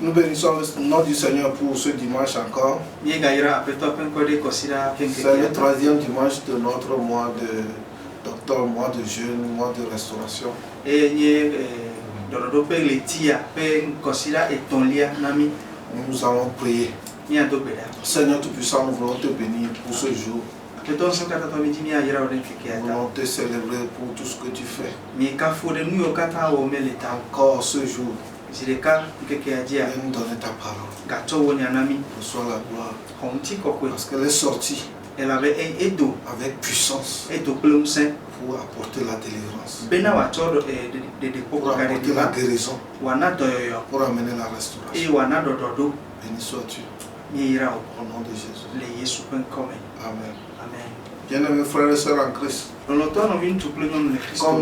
Nous bénissons le nom du Seigneur pour ce dimanche encore. C'est le troisième dimanche de notre mois d'octobre, mois de jeûne, mois de restauration. Nous allons prier. Seigneur Tout-Puissant, nous voulons te bénir pour ce jour. Nous voulons te célébrer pour tout ce que tu fais. Encore ce jour, viens nous donner ta parole. Reçois la gloire. Parce qu'elle est sortie avec puissance pour apporter la délivrance, pour apporter la guérison, pour amener la restauration. Béni sois-tu. Au nom de Jésus. Amen. Bien-aimés frères et sœurs en Christ, comme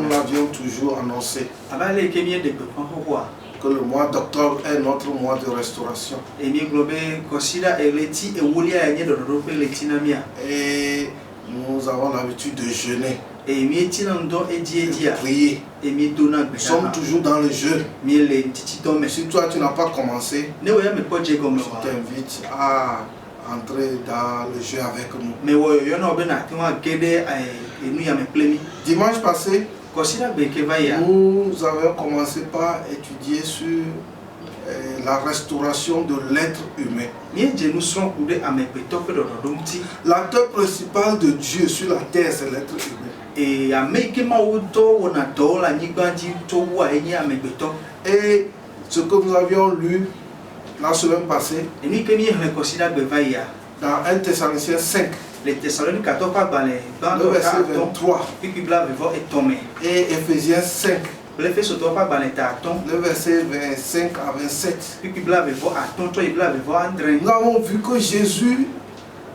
nous l'avions toujours annoncé, que le mois d'octobre est notre mois de restauration. Et nous avons l'habitude de jeûner, de prier. Nous sommes toujours dans le jeûne. Si toi tu n'as pas commencé, je t'invite à entrer dans le jeu avec nous. Dimanche passé, nous avons commencé par étudier sur la restauration de l'être humain. L'acteur principal de Dieu sur la terre, c'est l'être humain. Et ce que nous avions lu la semaine passée, dans 1 Thessaloniciens 5, le verset 23, et Ephésiens 5, le verset 25 à 27, nous avons vu que Jésus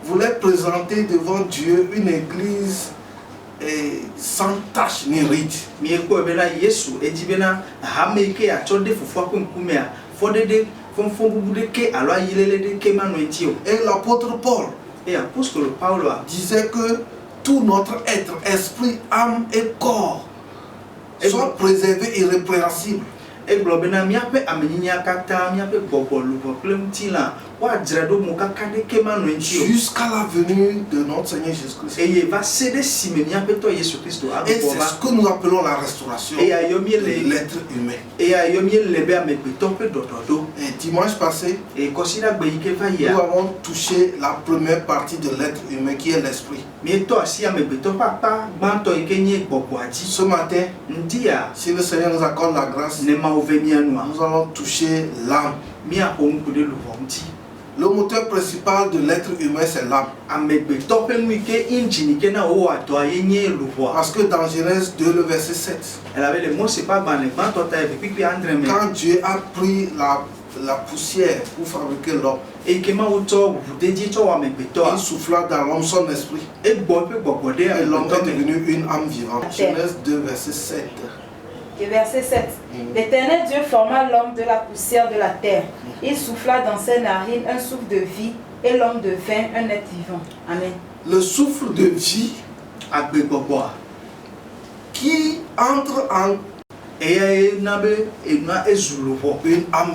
voulait présenter devant Dieu une église sans tache ni ride. Et l'apôtre Paul disait que tout notre être, esprit, âme et corps soit préservé irrépréhensible jusqu'à la venue de notre Seigneur Jésus-Christ. Et c'est ce que nous appelons la restauration de l'être humain. Et dimanche passé, nous avons touché la première partie de l'être humain qui est l'esprit. Ce matin, si le Seigneur nous accorde la grâce, nous allons toucher l'âme. Le moteur principal de l'être humain, c'est l'âme. Parce que dans Genèse 2, le verset 7, quand Dieu a pris la poussière pour fabriquer l'homme, il souffla dans l'homme son esprit, et l'homme est devenu une âme vivante. Genèse 2, verset 7. Verset 7. L'Éternel Dieu forma l'homme de la poussière de la terre. Il souffla dans ses narines un souffle de vie, et l'homme devint un être vivant. Amen. Le souffle de vie qui entre en une âme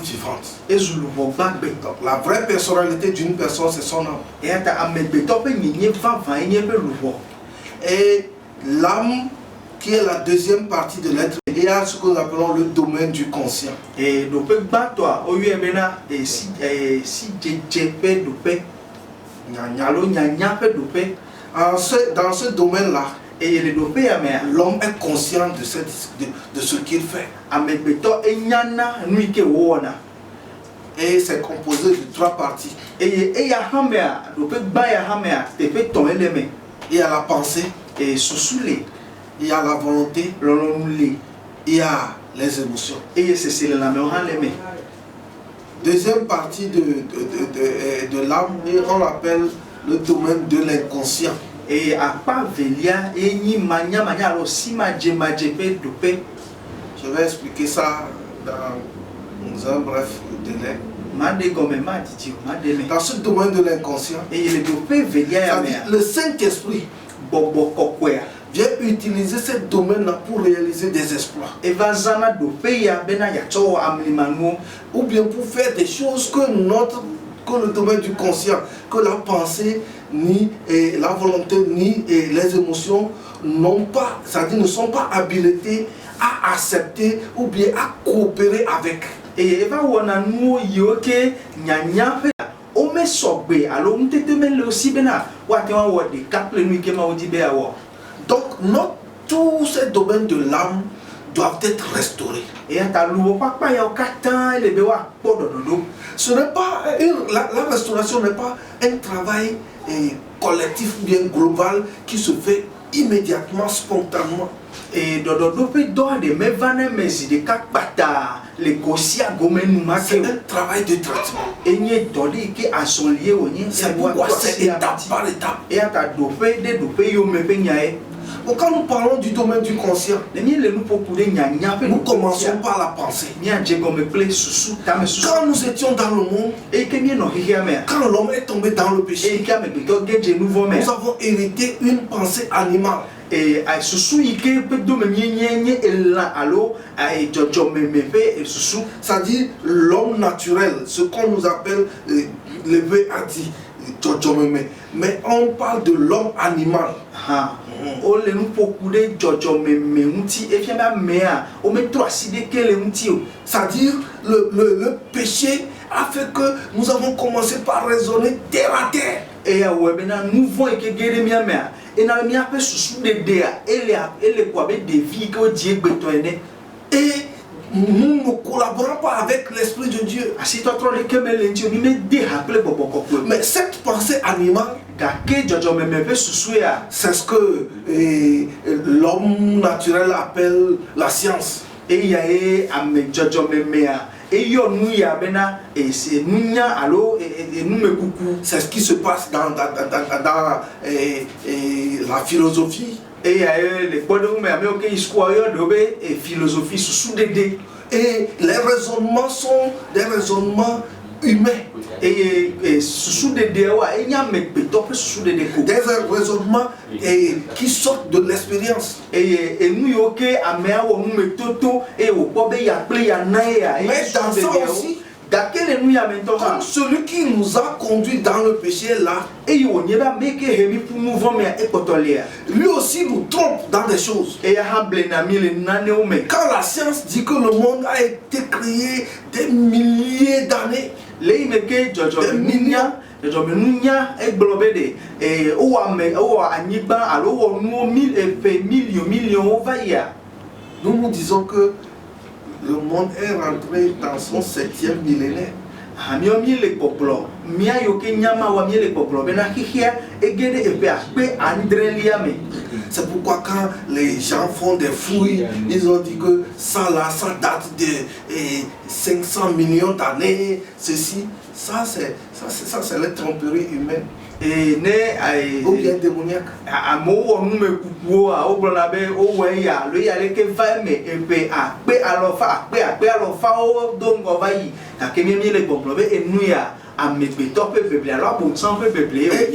vivante. Donc, la vraie personnalité d'une personne, c'est son âme. Et l'âme, qui est la deuxième partie de l'être, il y a ce que nous appelons le domaine du conscient. Et dans ce domaine-là, l'homme est conscient de ce qu'il fait. Et c'est composé de trois parties. Il y a la pensée, il y a la volonté, il y a les émotions. Deuxième partie de l'âme, on l'appelle le domaine de l'inconscient. Je vais expliquer ça dans un bref délai. Dans ce domaine de l'inconscient, le Saint-Esprit vient utiliser ce domaine-là pour réaliser des exploits. Ou bien pour faire des choses que le domaine du conscient, que la pensée, ni la volonté, ni les émotions n'ont pas, c'est-à-dire ne sont pas habilités à accepter ou bien à coopérer avec. Et donc tous ces domaines de l'âme doivent être restaurés. Ce n'est pas la restauration n'est pas un travail collectif ou bien global qui se fait immédiatement, spontanément. Et c'est un travail de traitement. C'est pourquoi c'est étape par étape. Bon, quand nous parlons du domaine du conscient, nous commençons par la pensée. Quand nous étions dans le monde, quand l'homme est tombé dans le péché, nous avons hérité une pensée animale. C'est-à-dire l'homme naturel, ce qu'on nous appelle le Véati, mais on parle de l'homme animal. C'est-à-dire le péché a fait que nous avons commencé par raisonner terre à terre. Et nous ne collaborons pas avec l'Esprit de Dieu. Mais cette pensée animale, c'est ce que l'homme naturel appelle la science. C'est ce qui se passe dans la philosophie. Et les raisonnements sont des raisonnements humains. Des raisonnements qui sortent de l'expérience. Mais dans ça aussi, comme celui qui nous a conduits dans le péché là, lui aussi nous trompe dans des choses. Quand la science dit que le monde a été créé des milliers d'années, nous nous disons que le monde est rentré dans son 7e millénaire. C'est pourquoi quand les gens font des fouilles, ils ont dit que ça là, ça date de 500 millions d'années, ceci, ça c'est la tromperie humaine. Ou bien démoniaque.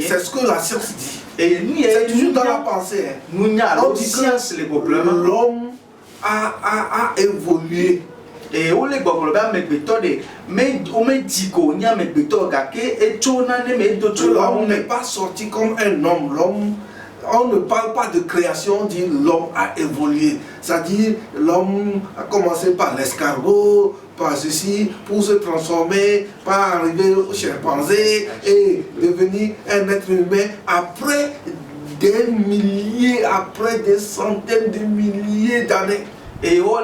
C'est ce que la science dit. C'est toujours dans la pensée. On dit que l'homme a évolué. L'homme n'est pas sorti comme un homme. On ne parle pas de création, on dit l'homme a évolué. C'est-à-dire l'homme a commencé par l'escargot, par ceci, pour se transformer, par arriver au chimpanzé et devenir un être humain après des milliers, après des centaines de milliers d'années. Et non,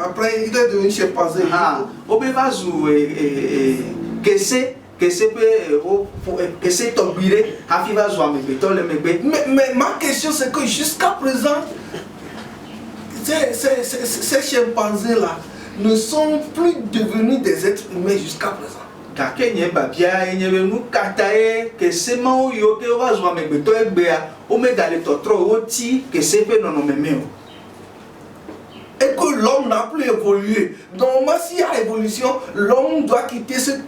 après il est devenu chimpanzé. Mais ma question c'est que jusqu'à présent, ces chimpanzés là ne sont plus devenus des êtres humains jusqu'à présent. et que l'homme n'a plus évolué. Normalement, s'il y a évolution, l'homme doit quitter cette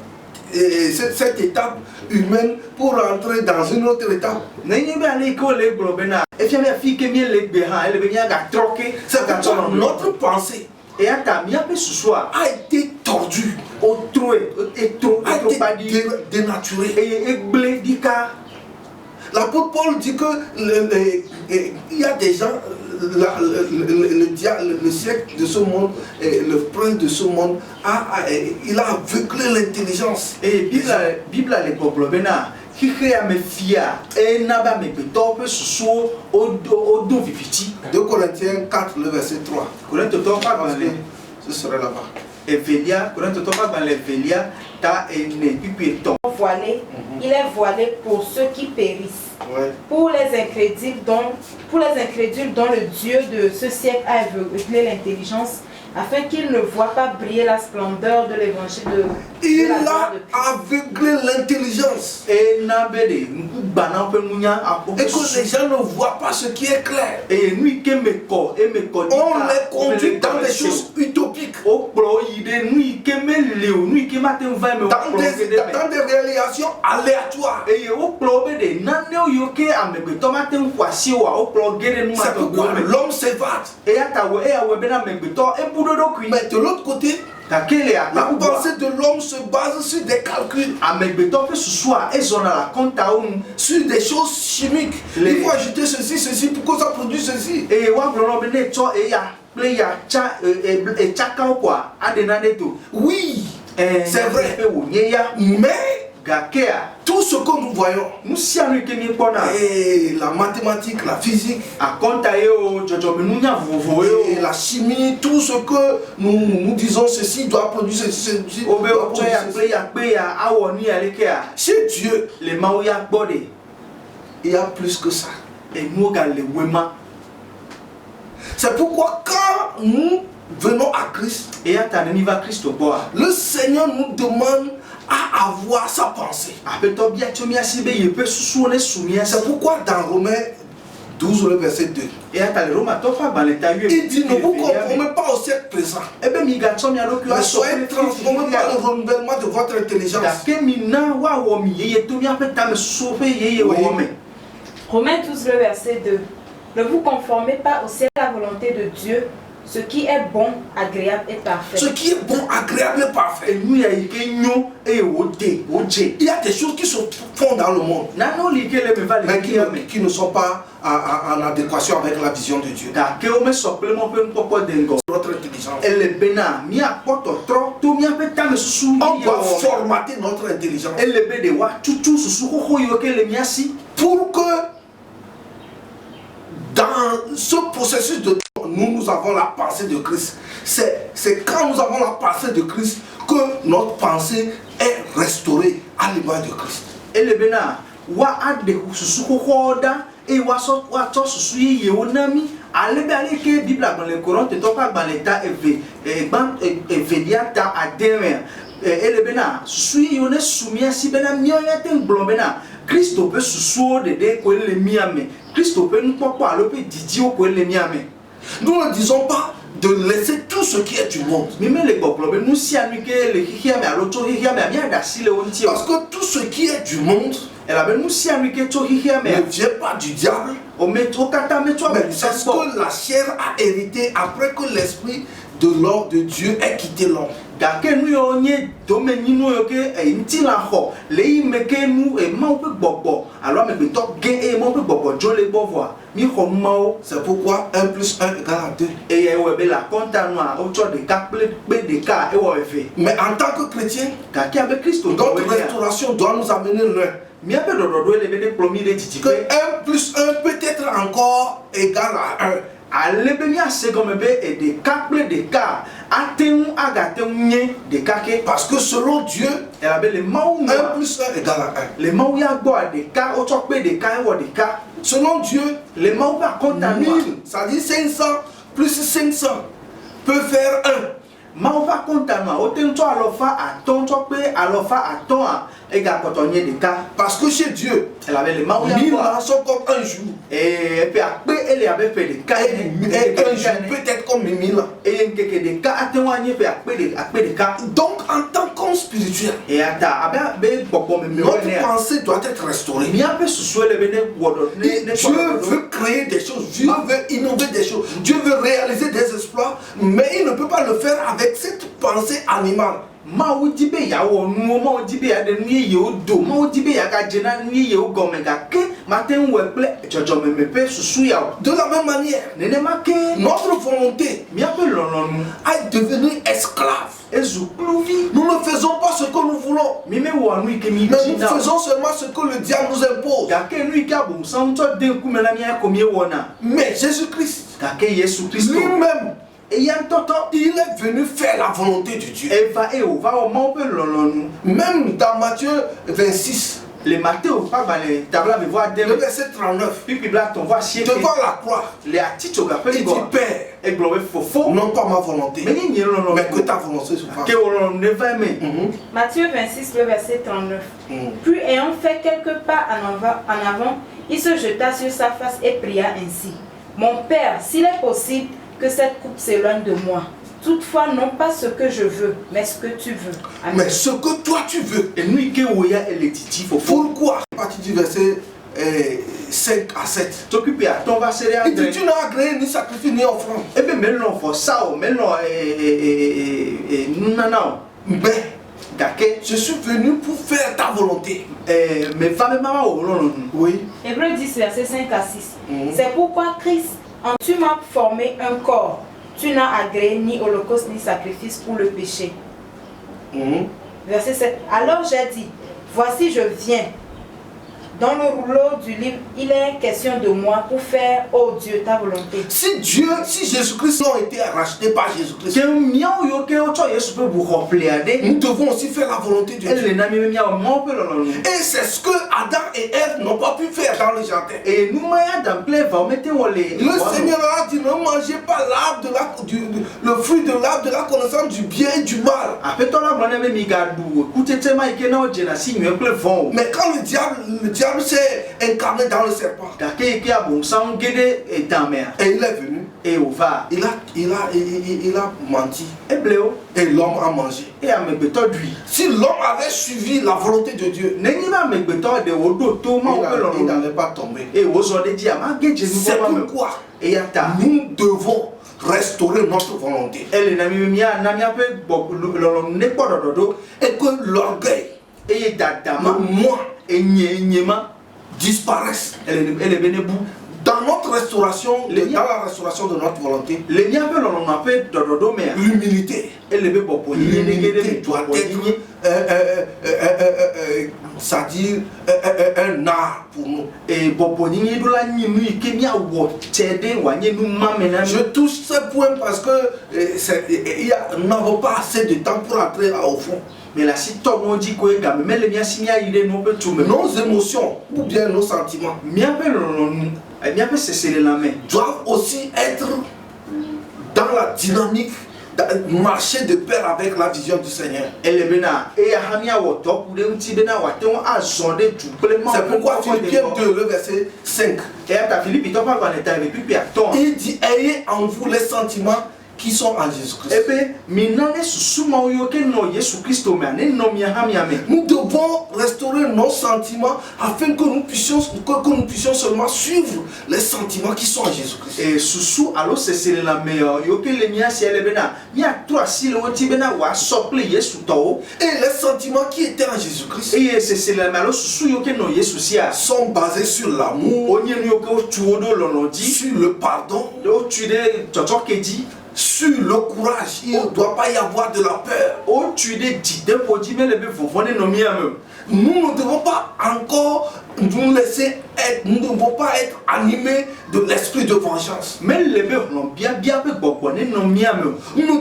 étape humaine pour rentrer dans une autre étape. C'est pourquoi notre pensée a été tordue, a été dénaturée. L'apôtre Paul dit que il y a des gens, le siècle de ce monde, le prince de ce monde, il a aveuglé l'intelligence. Et Bible a les problèmes. Qui crée mes fia et n'a pas mes pétopes sous au dos viviti. 2 Corinthiens 4, le verset 3. Corinthiens 3, ce serait là-bas. Corinthiens 3, dans les Vélia, ta et ne pipi ton. Voilé, il est voilé pour ceux qui périssent. Ouais. Pour les incrédules dont le Dieu de ce siècle a aveuglé l'intelligence, afin qu'ils ne voient pas briller la splendeur de l'évangile de Il la a aveuglé l'intelligence. Et que les gens ne voient pas ce qui est clair. On les conduit dans des choses utopiques. Dans des réalisations aléatoires. C'est pourquoi l'homme s'évade. Mais de l'autre côté, la pensée de l'homme se base sur des calculs, sur des choses chimiques. Il faut ajouter ceci pour que ça produise ceci. Oui, c'est vrai. Mais tout ce que nous voyons, et la mathématique, la physique, et la chimie, tout ce que nous disons, ceci doit produire ceci. Chez Dieu, il y a plus que ça. C'est pourquoi quand nous venons à Christ, le Seigneur nous demande à avoir sa pensée. C'est pourquoi dans Romains 12, le verset 2, il dit: ne vous conformez pas au siècle présent, mais soyez transformés par le renouvellement de votre intelligence. Romains 12, le verset 2. Ne vous conformez pas au siècle à la volonté de Dieu, ce qui est bon, agréable et parfait. Ce qui est bon, agréable et parfait. Il y a des choses qui se font dans le monde, mais qui ne sont pas en adéquation avec la vision de Dieu. Notre intelligence. On doit formater notre intelligence pour que dans ce processus de temps, nous avons la pensée de Christ. C'est quand nous avons la pensée de Christ que notre pensée est restaurée à l'image de Christ. Christ peut se de quoi les miame. Christ peut nous pas alors peut didio quoi les miame. Nous ne disons pas de laisser tout ce qui est du monde. Parce que tout ce qui est du monde ne vient pas du diable, mais c'est ce que la chair a hérité après que l'esprit de l'ordre de Dieu ait quitté l'homme. C'est pourquoi 1 plus 1 égale à 2. Mais en tant que chrétien, notre restauration doit nous amener loin. Que 1 plus 1 peut être encore égal à 1. Parce que selon Dieu, 1 plus 1 égale à 1. Selon Dieu, 1000, ça dit 500 plus 500 peut faire 1. Parce que chez Dieu, 1000 ans sont comme un jour. Et un jour peut être comme 1000 ans. Donc en tant qu'homme spirituel, notre pensée doit être restaurée. Et Dieu veut créer des choses, Dieu veut innover des choses, Dieu veut réaliser des exploits, mais il ne peut pas le faire avec cette pensée animale. De la même manière, notre volonté est devenue esclave. Nous ne faisons pas ce que nous voulons, mais nous faisons seulement ce que le diable nous impose. Mais Jésus-Christ lui-même, il est venu faire la volonté de Dieu. Même dans Matthieu 26, le verset 39, devant la croix, il dit Père, non pas ma volonté, mais que ta volonté se fasse. Matthieu 26, le verset 39. Puis ayant fait quelques pas en avant, il se jeta sur sa face et pria ainsi. Mon Père, s'il est possible que cette coupe s'éloigne de moi. Toutefois, non pas ce que je veux, mais ce que tu veux. Amen. Mais ce que toi tu veux. Pourquoi? À partir du verset 5 à 7. Il dit tu n'as agréé ni sacrifice ni offrande. Mais je suis venu pour faire ta volonté. Oui. Hébreux 10, verset 5 à 6. C'est pourquoi Christ, tu m'as formé un corps. Tu n'as agréé ni holocauste ni sacrifice pour le péché. Verset 7. Alors j'ai dit, voici je viens. Dans le rouleau du livre, il est question de moi pour faire, oh Dieu, ta volonté. Si Jésus-Christ ont été rachetés par Jésus-Christ, nous devons aussi faire la volonté de Dieu. Et c'est ce que Adam et Ève n'ont pas pu faire dans le jardin. Le Seigneur a dit, ne mangez pas le fruit de l'arbre de la connaissance du bien et du mal. Mais quand le diable s'est incarné dans le serpent, et il est venu, il a menti, et l'homme a mangé. Si l'homme avait suivi la volonté de Dieu, il n'allait pas tomber. C'est pourquoi nous devons restaurer notre volonté, et que l'orgueil, le moi disparaissent. Dans notre restauration, dans la restauration de notre volonté, l'humilité doit être c'est-à-dire un art pour nous. Je touche ce point parce que nous n'avons pas assez de temps pour entrer au fond. Mais la nos émotions ou bien nos sentiments doivent aussi être dans la dynamique, marcher de pair avec la vision du Seigneur. C'est pourquoi Philippiens 2, le verset 5, il dit ayez en vous les sentiments qui sont en Jésus-Christ. Nous devons restaurer nos sentiments afin que nous puissions seulement suivre les sentiments qui sont en Jésus-Christ. Et les sentiments qui étaient en Jésus-Christ sont basés sur l'amour, sur le pardon, sur le courage. Il ne doit pas y avoir de la peur. Nous ne devons pas encore nous laisser être, nous ne devons pas être animés de l'esprit de vengeance. Nous ne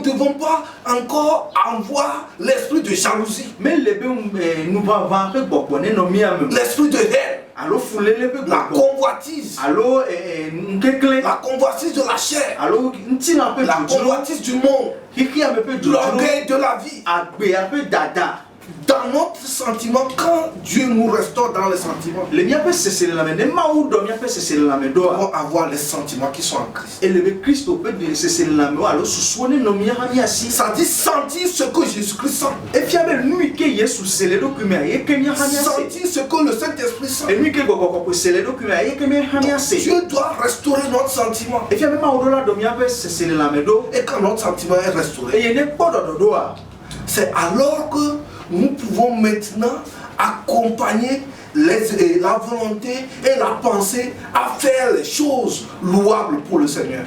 devons pas encore avoir l'esprit de jalousie, l'esprit de haine, la convoitise, la convoitise de la chair, la convoitise du monde, l'orgueil de la vie. dans notre sentiment, quand Dieu nous restaure dans les sentiments, nous devons avoir les sentiments qui sont en Christ. Ça dit sentir ce que Jésus-Christ sent. Sentir ce que le Saint-Esprit sent. Dieu doit restaurer notre sentiment. Et quand notre sentiment est restauré, c'est alors que nous pouvons maintenant accompagner la volonté et la pensée à faire les choses louables pour le Seigneur.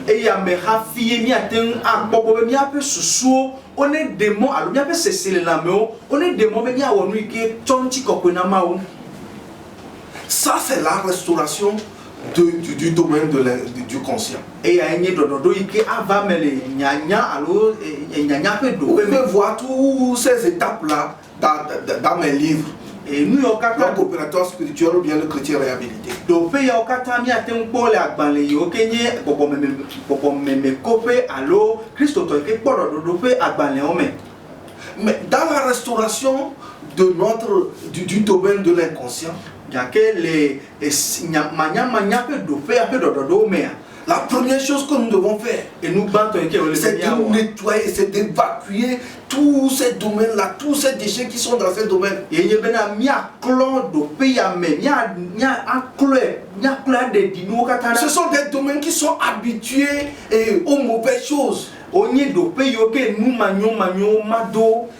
Ça, c'est la restauration du domaine du conscient. Vous pouvez voir toutes ces étapes-là dans mes livres. Le coopérateur spirituel ou bien le chrétien réhabilité. Mais dans la restauration de du domaine de l'inconscient, la première chose que nous devons faire, c'est de nettoyer, c'est d'évacuer tous ces domaines-là, tous ces déchets qui sont dans ces domaines. Ce sont des domaines qui sont habitués aux mauvaises choses.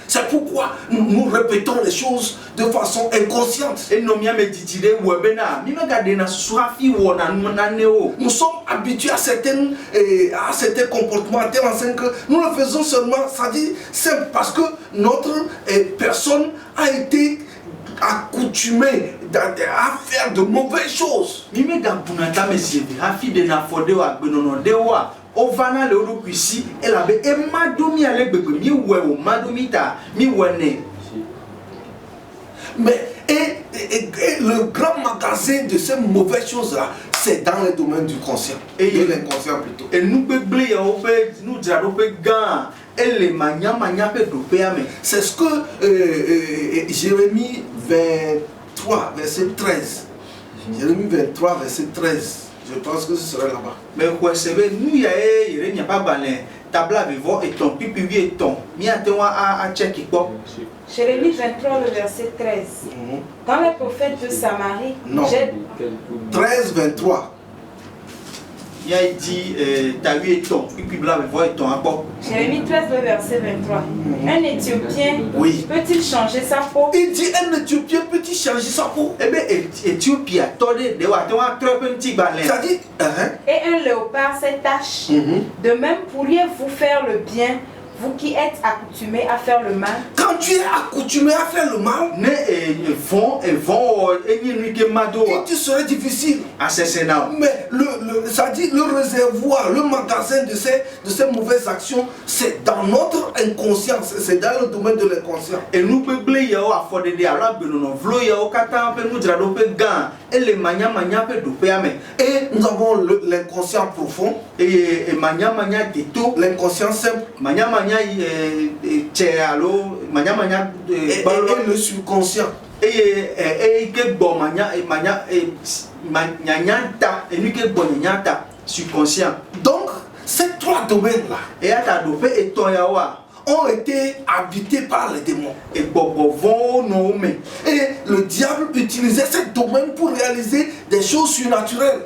C'est pourquoi nous répétons les choses de façon inconsciente. Nous sommes habitués à certains comportements tels que nous le faisons seulement, ça dit, c'est parce que notre personne a été accoutumée à faire de mauvaises choses. Mais le grand magasin de ces mauvaises choses-là, c'est dans le domaine du conscient, et de l'inconscient plutôt. C'est ce que Jérémie 23, verset 13. Jérémie 23, verset 13. Je pense que ce serait là-bas. Mais Jérémie 23, le verset 13. Quand les prophètes de Samarie... Non, 13, 23. Il dit, Jérémie 13, le verset 23. Un Éthiopien peut-il changer sa peau? Il dit, un Éthiopien peut-il changer sa peau? Ça dit, et un léopard ses taches. De même, pourriez-vous faire le bien, vous qui êtes accoutumés à faire le mal? Quand tu es accoutumé à faire le mal, il te serait difficile. Mais ça dit le réservoir, le magasin de ces mauvaises actions, c'est dans notre inconscient, c'est dans le domaine de l'inconscient. Et nous avons l'inconscient profond, l'inconscient simple, et le subconscient. Donc, ces trois domaines-là ont été habités par les démons. Et le diable utilisait ces domaines pour réaliser des choses surnaturelles.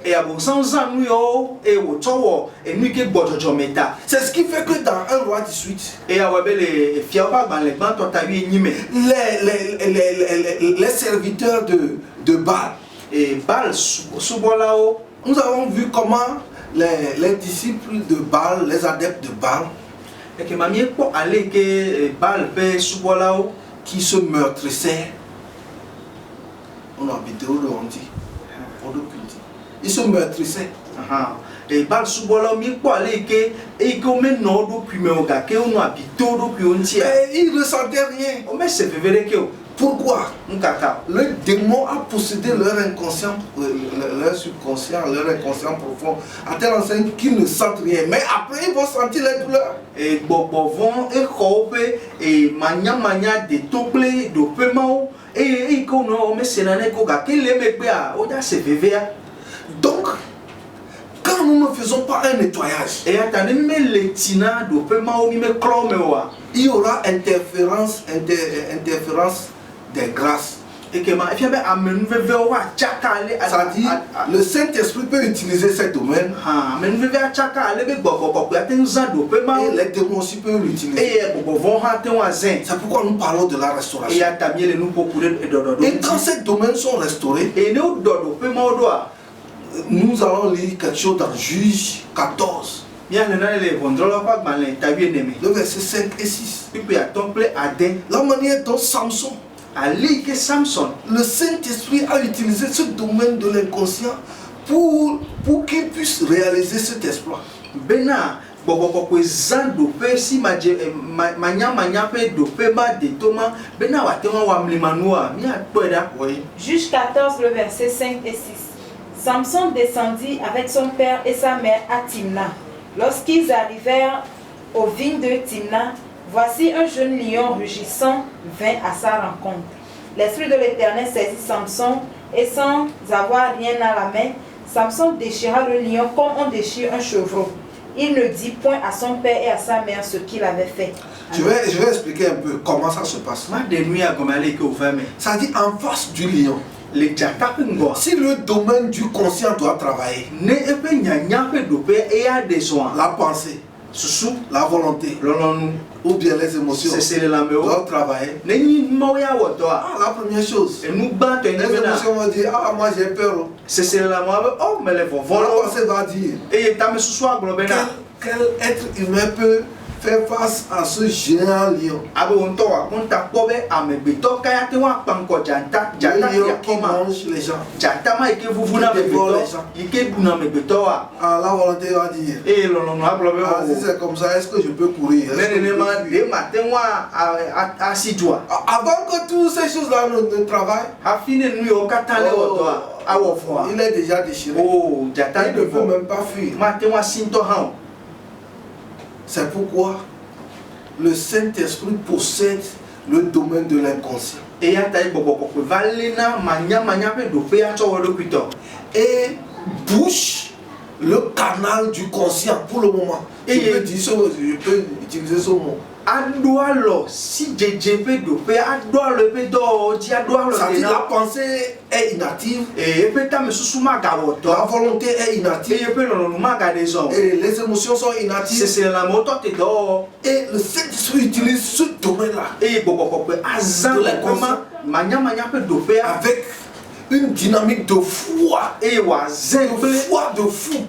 C'est ce qui fait que dans 1 roi 18, les serviteurs de Baal, nous avons vu comment les disciples de Baal, les adeptes de Baal, qui se meurtrissaient, on a habité où on dit, ils se meurtrissaient. Et ils ne ressentaient rien. Pourquoi? Le démon a possédé leur inconscient, leur subconscient, leur inconscient profond, à tel enseigne qu'ils ne sentent rien. Mais après, ils vont sentir les douleurs. Et manya de tople do paiement et qu'on a mais c'est l'année qu'on a qu'il aime bien au c'est VVA. Donc quand nous ne faisons pas un nettoyage, et attendez mais les tina do paiement mais clomewa, il y aura interférence des grâces. Et que ma fille a amené vewa chaka ale. Ça dit le Saint-Esprit peut utiliser ce domaine. Ah, mais nous vewa chaka ale be boko ya tenza do paiement. Et les démons aussi peuvent l'utiliser. Et bobo vont hanter wa zen. C'est pourquoi nous parlons de la restauration. Et atamie les nous procurer et et quand ces domaines sont restaurés, et nous do paiement doit. Nous allons lire quelque chose dans Juge 14. Le verset 5 et 6. La manière dont Samson, le Saint-Esprit a utilisé ce domaine de l'inconscient pour qu'il puisse réaliser cet exploit. Juge 14, le verset 5 et 6. Samson descendit avec son père et sa mère à Timna. Lorsqu'ils arrivèrent aux vignes de Timna, voici un jeune lion rugissant vint à sa rencontre. L'Esprit de l'Éternel saisit Samson et sans avoir rien à la main, Samson déchira le lion comme on déchire un chevreau. Il ne dit point à son père et à sa mère ce qu'il avait fait. Je vais expliquer un peu comment ça se passe. Ça dit en face du lion. Si le domaine du conscient doit travailler, la pensée, la volonté, ou bien les émotions doivent travailler. La première chose, les émotions vont dire, ah moi j'ai peur. La pensée va dire, quel être humain peut faire face à ce géant lion. Le lion qui mange les gens, qui dévore les gens. Ah, la volonté va dire, ah, si c'est comme ça, est-ce que je peux courir? Avant que toutes ces choses-là ne travaillent, il est déjà déchiré. Il ne peut même pas fuir. C'est pourquoi le Saint-Esprit possède le domaine de l'inconscient. Et bouche le canal du conscient pour le moment. Je peux utiliser ce mot. Si ça dit la pensée est inactive, la volonté est inactive, et les émotions sont inactives, et le Saint-Esprit utilise ce domaine-là avec une dynamique de foi, de fou,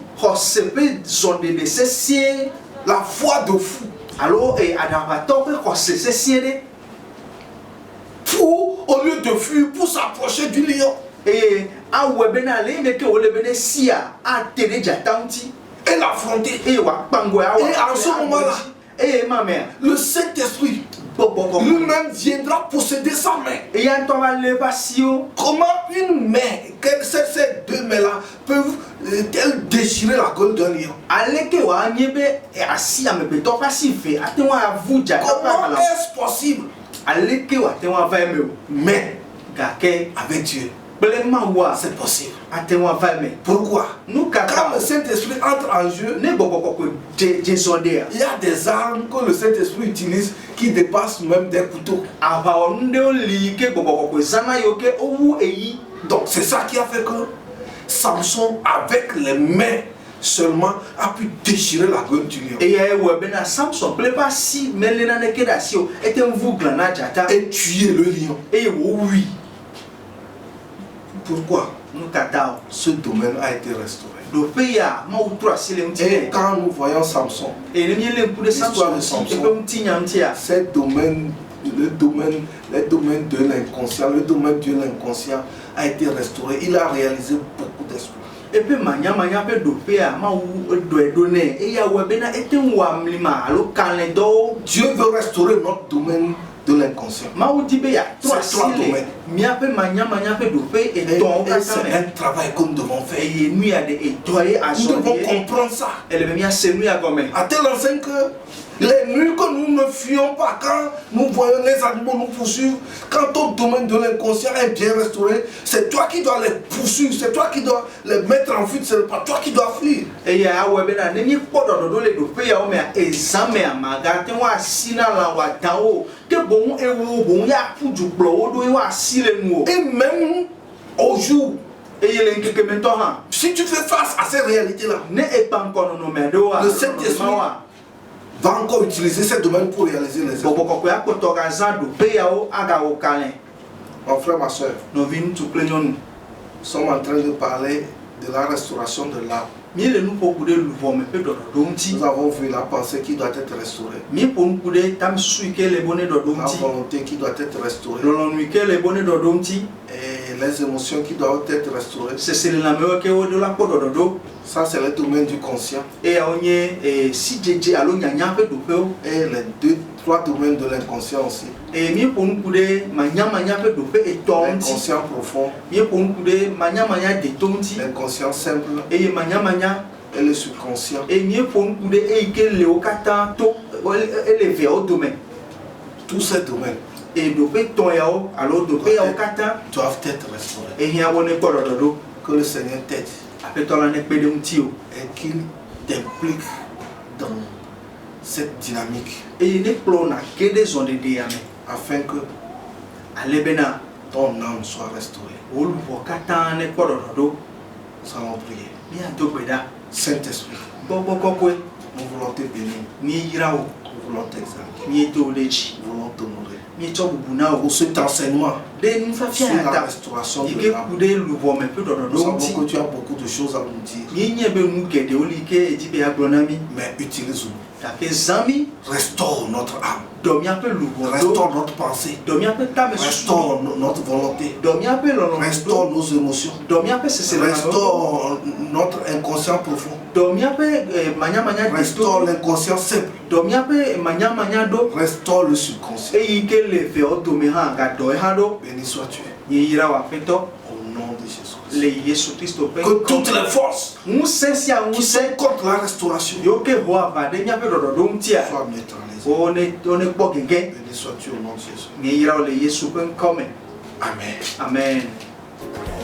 la foi de fou. Alors, pour, au lieu de fuir, pour s'approcher du lion. Et l'affronter. Et en ce moment-là, le Saint-Esprit lui-même viendra posséder sa main. Comment une main, ces deux mains-là peuvent-elles déchirer la gueule d'un lion? Comment est-ce possible? Mais avec Dieu, c'est possible. Pourquoi? Quand le Saint-Esprit entre en jeu, il y a des armes que le Saint-Esprit utilise qui dépassent même des couteaux. Donc c'est ça qui a fait que Samson, avec les mains seulement, a pu déchirer la gueule du lion. Et tuer le lion. Pourquoi? Ce domaine a été restauré. Et quand nous voyons Samson, l'histoire de Samson, ce domaine, le domaine de l'inconscient, le domaine de l'inconscient a été restauré. Il a réalisé beaucoup d'espoir. Dieu veut restaurer notre domaine de l'inconscient. C'est trois domaines. Et c'est un travail que nous devons faire. Nous devons comprendre ça. À tel enseigne que Les nuits que nous ne fuyons pas, quand nous voyons les animaux nous poursuivre, quand ton domaine de l'inconscient est bien restauré, c'est toi qui dois les poursuivre, c'est toi qui dois les mettre en fuite, c'est pas toi qui dois fuir. Et il y a un pas dans les deux pays, mais examen à Magaté, ou à Sina, la Watao, que bon et bon, ya pour du blow, ou à Silenmo. Et même au jour, si tu fais face à ces réalités-là, le Saint-Esprit va encore utiliser ces domaines pour réaliser les œuvres. Mon frère, ma soeur, nous sommes en train de parler de la restauration de l'âme. Nous avons vu la pensée qui doit être restaurée, la volonté qui doit être restaurée, et les émotions qui doivent être restaurées. Ça, c'est le domaine du conscient. Et les 2-3 domaines de l'inconscient aussi. L'inconscient profond, l'inconscient simple et le subconscient. Tous ces domaines doivent être restaurés. Que le Seigneur t'aide et qu'il t'implique dans cette dynamique afin que ton âme soit restaurée. Nous allons prier. Saint-Esprit, nous voulons te bénir, nous voulons t'exalter, nous voulons t'honorer pour cet enseignement sur la restauration de l'âme. Nous savons que tu as beaucoup de choses à nous dire, mais utilise-nous. Restaure notre âme, restaure notre pensée, restaure notre volonté, restaure nos émotions, restaure notre inconscient profond, restaure l'inconscient simple, restaure le subconscient. Béni sois-tu au nom de Jésus-Christ. Que toutes les forces qui sont contre la restauration soient neutralisées. Béni sois-tu au nom de Jésus. Amen. Amen. Amen.